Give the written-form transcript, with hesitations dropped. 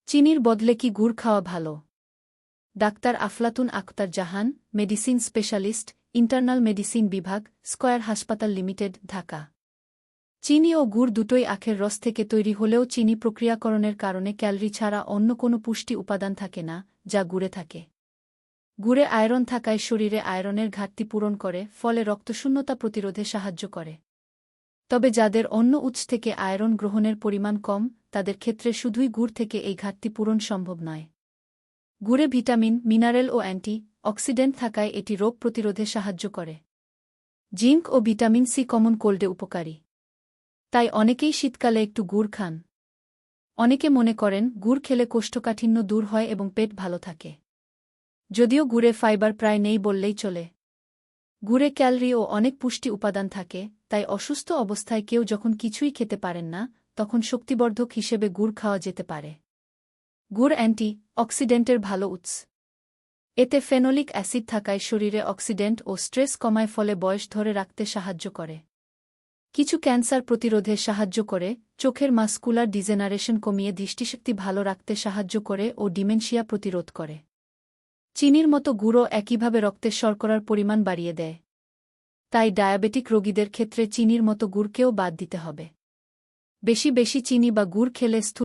চিনির বদলে কি গুড় খাওয়া ভালো? ডাক্তার আফলাতুন আক্তার জাহান, মেডিসিন স্পেশালিস্ট, ইন্টারনাল মেডিসিন বিভাগ, স্কয়ার হাসপাতাল লিমিটেড, ঢাকা। চিনি ও গুড় দুটোই আখের রস থেকে তৈরি হলেও চিনি প্রক্রিয়াকরণের কারণে ক্যালরি ছাড়া অন্য কোনো পুষ্টি উপাদান থাকে না, যা গুড়ে থাকে। গুড়ে আয়রন থাকায় শরীরে আয়রনের ঘাটতি পূরণ করে, ফলে রক্তশূন্যতা প্রতিরোধে সাহায্য করে। তবে যাদের অন্য উৎস থেকে আয়রন গ্রহণের পরিমাণ কম, তাদের ক্ষেত্রে শুধুই গুড় থেকে এই ঘাটতি পূরণ সম্ভব নয়। গুড়ে ভিটামিন, মিনারেল ও অ্যান্টি অক্সিডেন্ট থাকায় এটি রোগ প্রতিরোধে সাহায্য করে। জিঙ্ক ও ভিটামিন সি কমন কোল্ডে উপকারী। তাই অনেকেই শীতকালে একটু গুড় খান। অনেকে মনে করেন গুড় খেলে কোষ্ঠকাঠিন্য দূর হয় এবং পেট ভালো থাকে। যদিও গুড়ে ফাইবার প্রায় নেই বললেই চলে। গুড়ে ক্যালরি ও অনেক পুষ্টি উপাদান থাকে, তাই অসুস্থ অবস্থায় কেউ যখন কিছুই খেতে পারেন না, তখন শক্তিবর্ধক হিসেবে গুড় খাওয়া যেতে পারে। গুড় অ্যান্টি অক্সিডেন্টের ভালো উৎস। এতে ফেনোলিক অ্যাসিড থাকায় শরীরে অক্সিডেন্ট ও স্ট্রেস কমায়, ফলে বয়স ধরে রাখতে সাহায্য করে। কিছু ক্যান্সার প্রতিরোধে সাহায্য করে, চোখের মাস্কুলার ডিজেনারেশন কমিয়ে দৃষ্টিশক্তি ভালো রাখতে সাহায্য করে ও ডিমেনশিয়া প্রতিরোধ করে। চিনির মতো গুড়ও একইভাবে রক্তের শর্করার পরিমাণ বাড়িয়ে দেয়। তাই ডায়াবেটিক রোগীদের ক্ষেত্রে চিনির মতো গুড়কেও বাদ দিতে হবে। বেশি চিনি বা গুড় খেলে